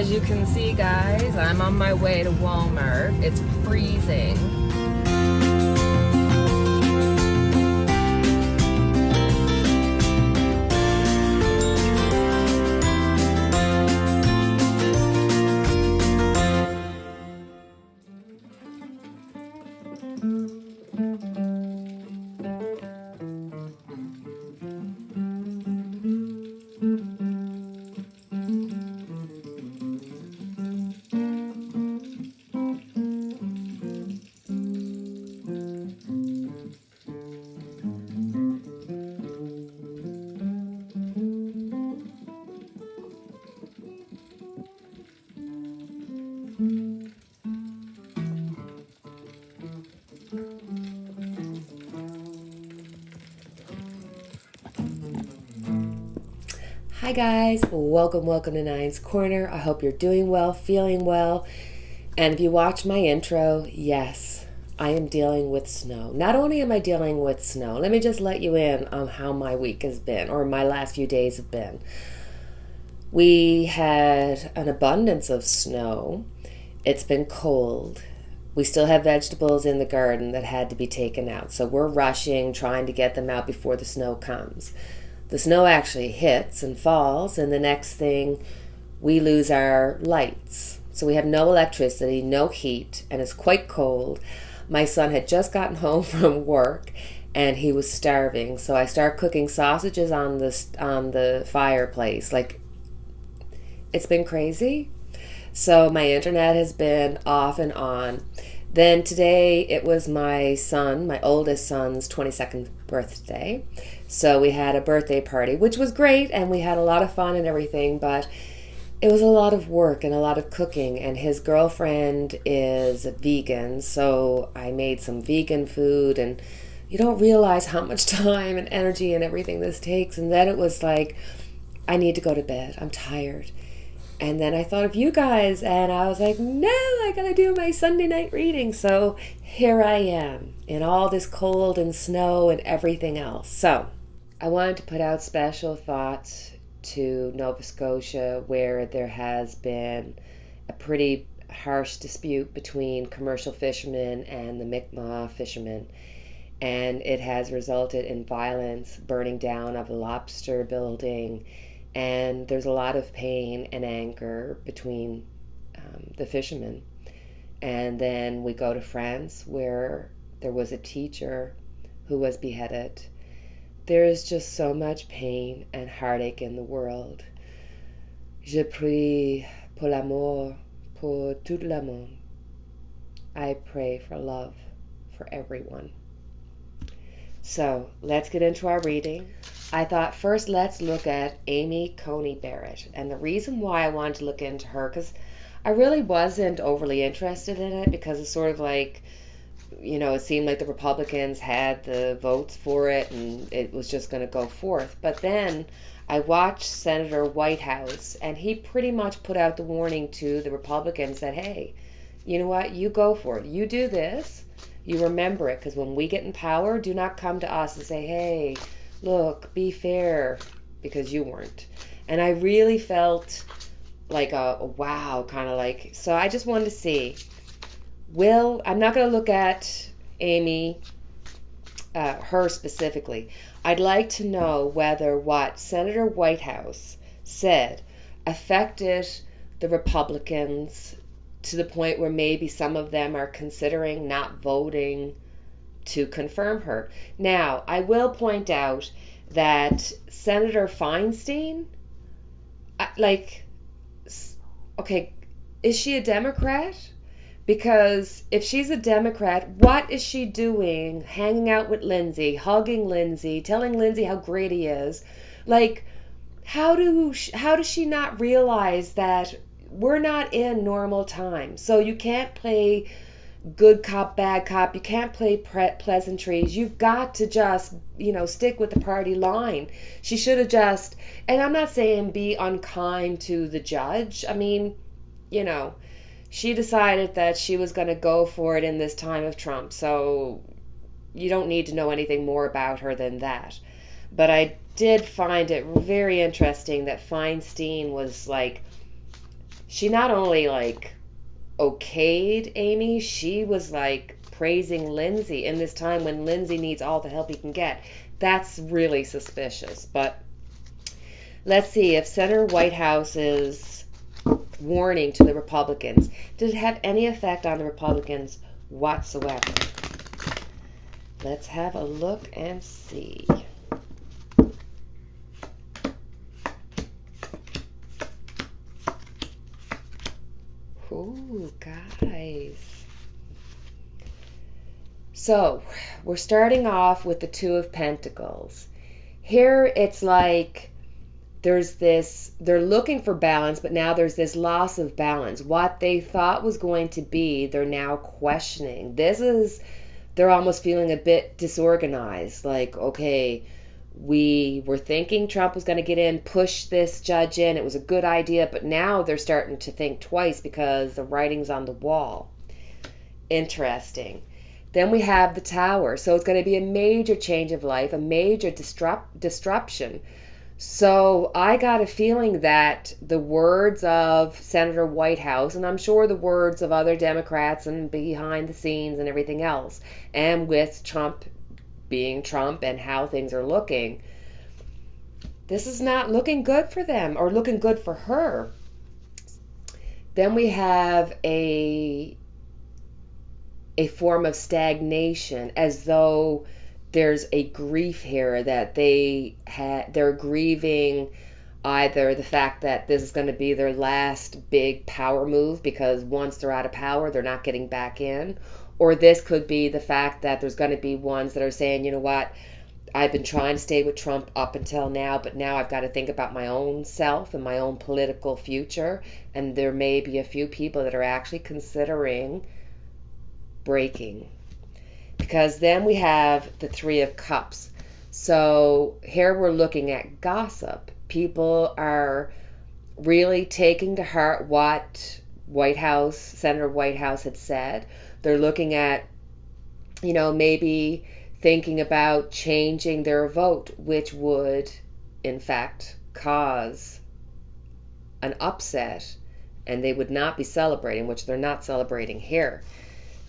As you can see, guys, I'm on my way to Walmart. It's freezing. Hi guys, welcome to Nine's Corner. I hope you're doing well, feeling well. And if you watch my intro, yes, I am dealing with snow. Not only am I dealing with snow, let me just let you in on how my week has been, or my last few days have been. We had an abundance of snow. It's been cold. We still have vegetables in the garden that had to be taken out. So we're rushing, trying to get them out before the snow comes. The snow actually hits and falls, and the next thing, we lose our lights. So we have no electricity, no heat, and it's quite cold. My son had just gotten home from work, and he was starving. So I start cooking sausages on the fireplace. Like, it's been crazy. So my internet has been off and on. Then today it was my oldest son's 22nd birthday. So we had a birthday party, which was great, and we had a lot of fun and everything, but it was a lot of work and a lot of cooking, and his girlfriend is vegan, so I made some vegan food, and you don't realize how much time and energy and everything this takes. And then it was like, I need to go to bed. I'm tired. And then I thought of you guys, and I was like, no, I gotta do my Sunday night reading. So here I am in all this cold and snow and everything else. So I wanted to put out special thoughts to Nova Scotia, where there has been a pretty harsh dispute between commercial fishermen and the Mi'kmaq fishermen. And it has resulted in violence, burning down of a lobster building, and there's a lot of pain and anger between the fishermen. And then we go to France, where there was a teacher who was beheaded. There is just so much pain and heartache in the world. Je prie pour l'amour, pour tout le monde. I pray for love for everyone. So let's get into our reading. I thought first let's look at Amy Coney Barrett. And the reason why I wanted to look into her, because I really wasn't overly interested in it, because it's sort of like, it seemed like the Republicans had the votes for it and it was just going to go forth. But then I watched Senator Whitehouse, and he pretty much put out the warning to the Republicans that, hey, you know what, you go for it. You do this, you remember it, because when we get in power, do not come to us and say, hey, look, be fair, because you weren't. And I really felt like a wow, kind of like, so I just wanted to see, I'm not going to look at Amy, her specifically. I'd like to know whether what Senator Whitehouse said affected the Republicans to the point where maybe some of them are considering not voting to confirm her. Now, I will point out that Senator Feinstein, okay, is she a Democrat? Because if she's a Democrat, what is she doing hanging out with Lindsay, hugging Lindsay, telling Lindsay how great he is? Like, how does she not realize that we're not in normal times? So you can't play good cop, bad cop. You can't play pleasantries. You've got to just, stick with the party line. She should have just, and I'm not saying be unkind to the judge. I mean, she decided that she was going to go for it in this time of Trump. So you don't need to know anything more about her than that. But I did find it very interesting that Feinstein was like, she not only like okayed Amy, she was like praising Lindsay in this time when Lindsay needs all the help he can get. That's really suspicious. But let's see if Senator Whitehouse's warning to the Republicans, did it have any effect on the Republicans whatsoever? Let's have a look and see. Ooh, guys. So, we're starting off with the Two of Pentacles. Here it's like there's this, they're looking for balance, but now there's this loss of balance. What they thought was going to be, they're now questioning. They're almost feeling a bit disorganized. Like, okay, we were thinking Trump was going to get in, push this judge in. It was a good idea, but now they're starting to think twice because the writing's on the wall. Interesting. Then we have the Tower. So it's going to be a major change of life, a major disruption. So I got a feeling that the words of Senator Whitehouse, and I'm sure the words of other Democrats and behind the scenes and everything else, and with Trump being Trump and how things are looking, this is not looking good for them or looking good for her. Then we have a form of stagnation, as though there's a grief here that they're grieving either the fact that this is going to be their last big power move because once they're out of power, they're not getting back in. Or this could be the fact that there's going to be ones that are saying, you know what, I've been trying to stay with Trump up until now, but now I've got to think about my own self and my own political future. And there may be a few people that are actually considering breaking. Because then we have the Three of Cups. So here we're looking at gossip. People are really taking to heart what Senator Whitehouse had said. They're looking at, maybe thinking about changing their vote, which would, in fact, cause an upset, and they would not be celebrating, which they're not celebrating here.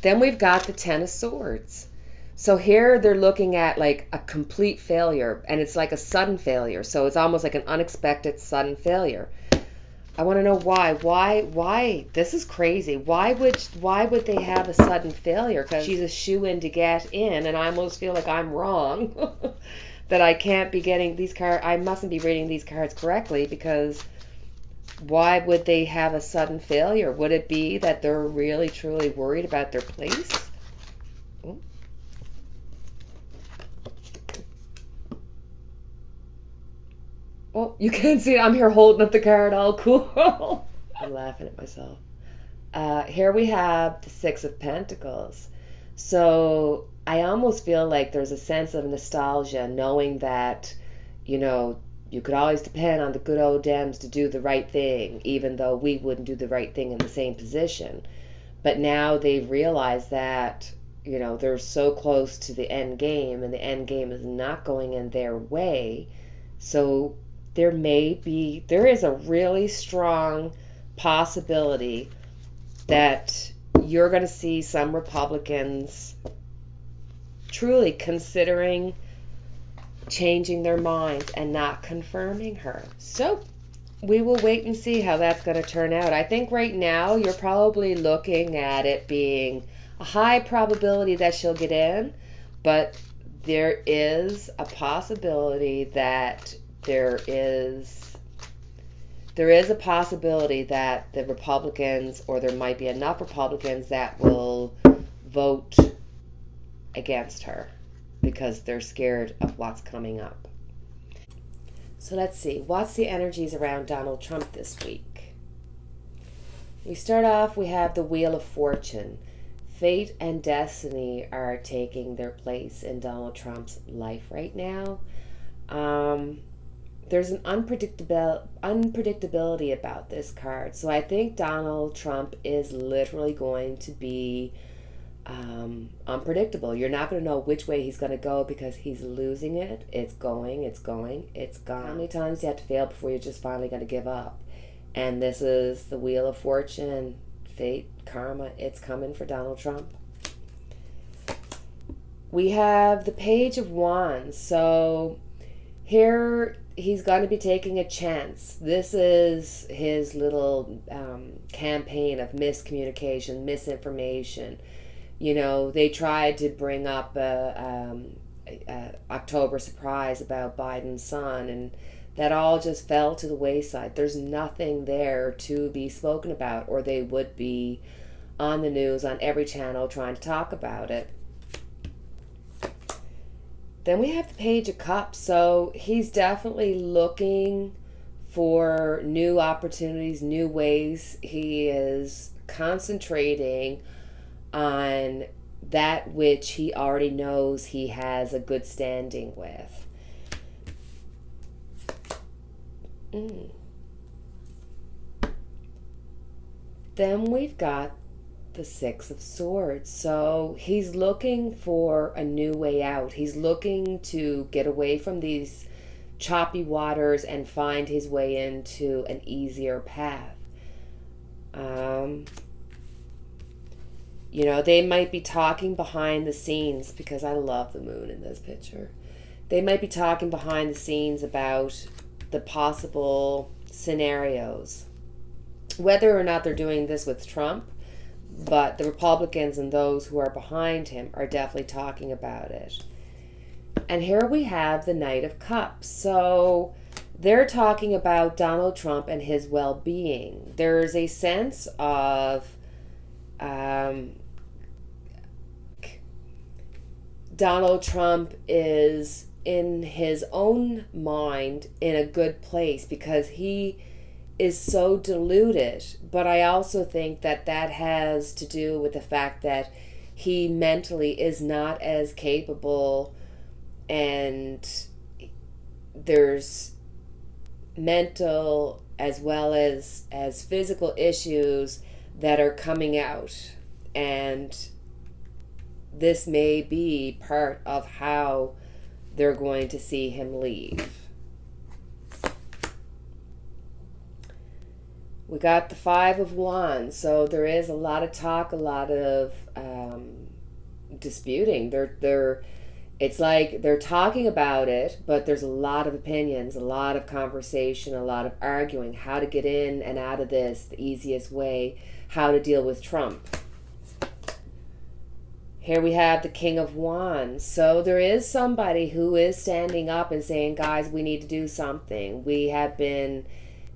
Then we've got the Ten of Swords. So here they're looking at like a complete failure, and it's like a sudden failure. So it's almost like an unexpected sudden failure. I want to know why. Why? This is crazy. Why would they have a sudden failure? Because she's a shoo-in to get in, and I almost feel like I'm wrong. That I can't be getting these cards. I mustn't be reading these cards correctly, because why would they have a sudden failure? Would it be that they're really, truly worried about their place? Ooh. Oh, you can't see it. I'm here holding up the card all cool. I'm laughing at myself. Here we have the Six of Pentacles. So I almost feel like there's a sense of nostalgia knowing that, you could always depend on the good old Dems to do the right thing, even though we wouldn't do the right thing in the same position. But now they've realized that, they're so close to the end game, and the end game is not going in their way. So there is a really strong possibility that you're going to see some Republicans truly considering changing their minds and not confirming her. So we will wait and see how that's going to turn out. I think right now you're probably looking at it being a high probability that she'll get in, but there is a possibility that there is a possibility that the Republicans, or there might be enough Republicans that will vote against her because they're scared of what's coming up. So let's see. What's the energies around Donald Trump this week? We start off, we have the Wheel of Fortune. Fate and destiny are taking their place in Donald Trump's life right now. There's an unpredictability about this card. So I think Donald Trump is literally going to be unpredictable. You're not going to know which way he's going to go because he's losing it. It's going, it's gone. How many times do you have to fail before you're just finally going to give up? And this is the Wheel of Fortune, fate, karma. It's coming for Donald Trump. We have the Page of Wands. So here he's going to be taking a chance. This is his little campaign of miscommunication, misinformation. You know, they tried to bring up a October surprise about Biden's son, and that all just fell to the wayside. There's nothing there to be spoken about, or they would be on the news on every channel trying to talk about it. Then we have the Page of Cups. So he's definitely looking for new opportunities, new ways. He is concentrating on that which he already knows he has a good standing with. Then we've got the Six of Swords. So he's looking for a new way out. He's looking to get away from these choppy waters and find his way into an easier path. You know, they might be talking behind the scenes, because I love the moon in this picture. They might be talking behind the scenes about the possible scenarios. Whether or not they're doing this with Trump, but the Republicans and those who are behind him are definitely talking about it. And here we have the Knight of Cups. So they're talking about Donald Trump and his well-being. There's a sense of Donald Trump is in his own mind in a good place because he is so deluded. But I also think that that has to do with the fact that he mentally is not as capable, and there's mental as well as physical issues that are coming out, and this may be part of how they're going to see him leave. We got the Five of Wands, so there is a lot of talk, a lot of disputing. It's like they're talking about it, but there's a lot of opinions, a lot of conversation, a lot of arguing, how to get in and out of this, the easiest way, how to deal with Trump. Here we have the King of Wands. So there is somebody who is standing up and saying, guys, we need to do something. We have been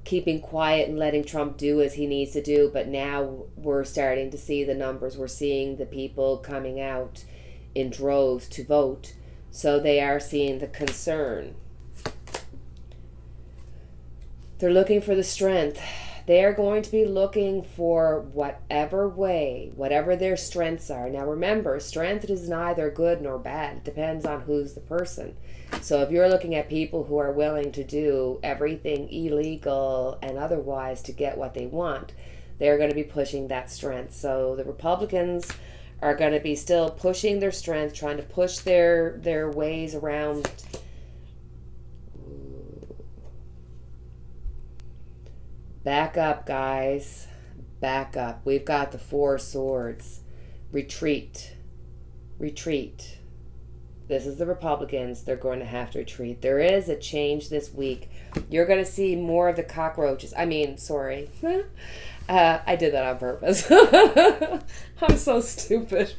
keeping quiet and letting Trump do as he needs to do, but now we're starting to see the numbers. We're seeing the people coming out in droves to vote. So they are seeing the concern. They're looking for the strength. They are going to be looking for whatever way, whatever their strengths are. Now remember, strength is neither good nor bad. It depends on who's the person. So if you're looking at people who are willing to do everything illegal and otherwise to get what they want, they're going to be pushing that strength. So the Republicans are going to be still pushing their strength, trying to push their ways around. Back up, guys. Back up. We've got the Four Swords. Retreat. Retreat. This is the Republicans. They're going to have to retreat. There is a change this week. You're going to see more of the cockroaches. I mean, sorry. I did that on purpose. I'm so stupid.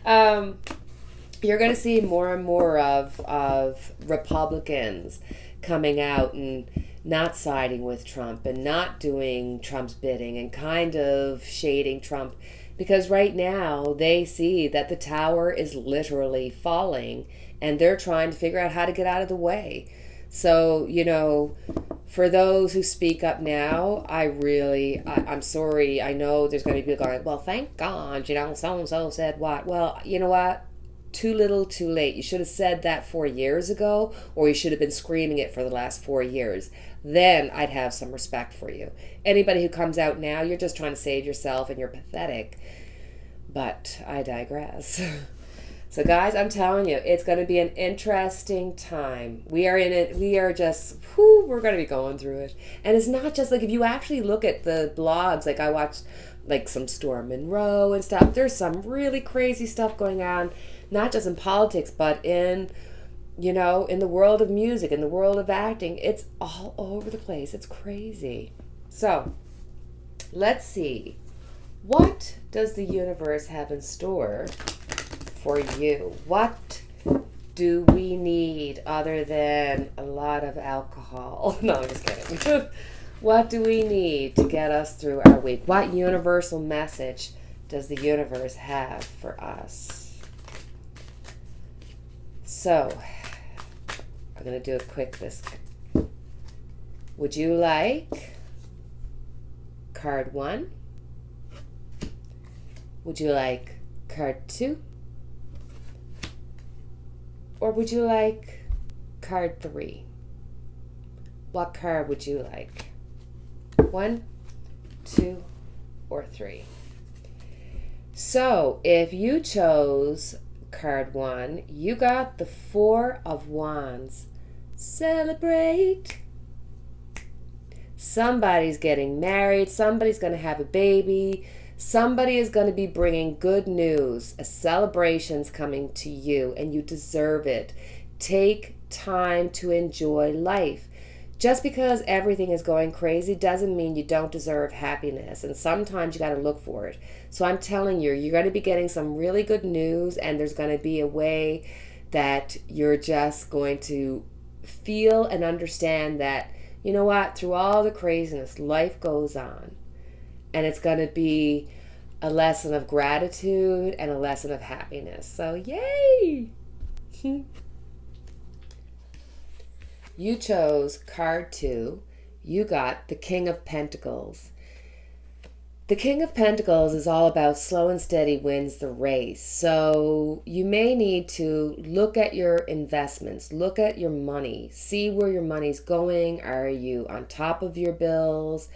You're going to see more and more of Republicans coming out and not siding with Trump and not doing Trump's bidding and kind of shading Trump, because right now they see that the tower is literally falling and they're trying to figure out how to get out of the way. So, you know, for those who speak up now, I'm sorry. I know there's going to be people going, well, thank God, you know, so-and-so said what. Well, you know what? Too little, too late. You should have said that 4 years ago, or you should have been screaming it for the last 4 years. Then I'd have some respect for you. Anybody who comes out now, you're just trying to save yourself and you're pathetic. But I digress. So guys, I'm telling you, it's going to be an interesting time. We are in it. We are just, we're going to be going through it. And it's not just like, if you actually look at the blogs, like I watched like some Storm Monroe and stuff, there's some really crazy stuff going on, not just in politics, but in, in the world of music, in the world of acting. It's all over the place. It's crazy. So let's see. What does the universe have in store for you? What do we need other than a lot of alcohol? No, I'm just kidding. What do we need to get us through our week? What universal message does the universe have for us? So, I'm going to do a quick this. Would you like card 1? Would you like card 2? Or would you like card 3? What card would you like? 1, 2, or 3? So, if you chose card 1, you got the 4 of Wands. Celebrate! Somebody's getting married. Somebody's going to have a baby. Somebody is going to be bringing good news. A celebration's coming to you, and you deserve it. Take time to enjoy life. Just because everything is going crazy doesn't mean you don't deserve happiness, and sometimes you got to look for it. So I'm telling you, you're going to be getting some really good news, and there's going to be a way that you're just going to feel and understand that, you know what, through all the craziness, life goes on. And it's going to be a lesson of gratitude and a lesson of happiness. So, yay! You chose card 2. You got the King of Pentacles. The King of Pentacles is all about slow and steady wins the race. So you may need to look at your investments, look at your money, see where your money's going. Are you on top of your bills?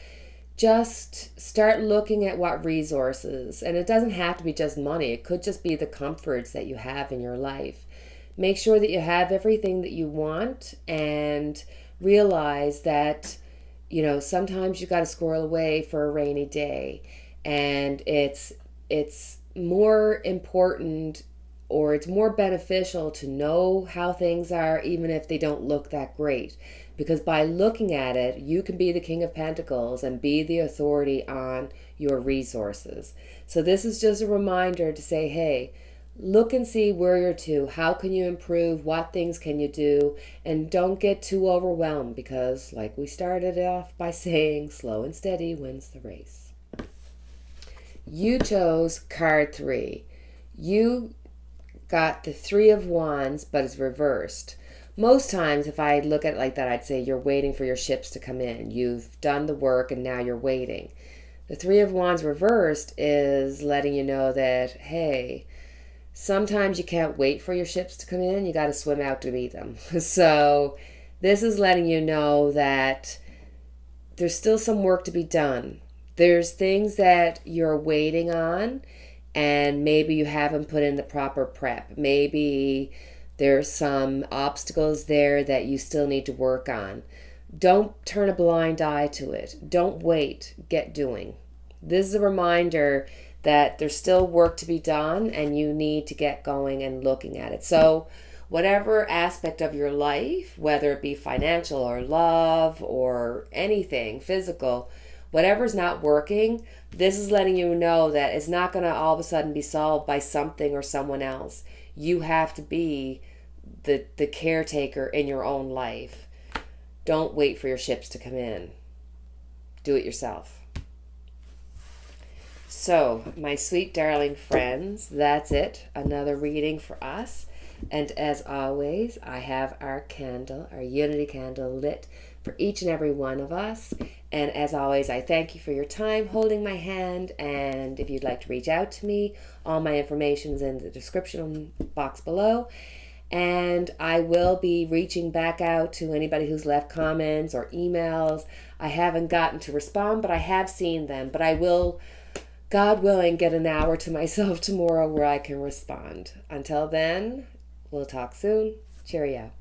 Just start looking at what resources, and it doesn't have to be just money. It could just be the comforts that you have in your life. Make sure that you have everything that you want, and realize that, sometimes you got to squirrel away for a rainy day, and it's more important, or it's more beneficial to know how things are, even if they don't look that great. Because by looking at it, you can be the King of Pentacles and be the authority on your resources. So this is just a reminder to say, hey, look and see where you're to. How can you improve? What things can you do? And don't get too overwhelmed, because like we started off by saying, slow and steady wins the race. You chose card 3. You got the 3 of Wands, but it's reversed. Most times, if I look at it like that, I'd say you're waiting for your ships to come in. You've done the work and now you're waiting. The 3 of Wands reversed is letting you know that, hey, sometimes you can't wait for your ships to come in. You got to swim out to meet them. So this is letting you know that there's still some work to be done. There's things that you're waiting on, and maybe you haven't put in the proper prep. Maybe there's some obstacles there that you still need to work on. Don't turn a blind eye to it. Don't wait. Get doing. This is a reminder that there's still work to be done, and you need to get going and looking at it. So whatever aspect of your life, whether it be financial or love or anything, physical, whatever's not working, this is letting you know that it's not going to all of a sudden be solved by something or someone else. You have to be the caretaker in your own life. Don't wait for your ships to come in. Do it yourself. So, my sweet darling friends, that's it. Another reading for us. And as always, I have our candle, our unity candle, lit for each and every one of us. And as always, I thank you for your time holding my hand. And if you'd like to reach out to me, all my information is in the description box below. And I will be reaching back out to anybody who's left comments or emails. I haven't gotten to respond, but I have seen them. But I will God willing, get an hour to myself tomorrow where I can respond. Until then, we'll talk soon. Cheerio.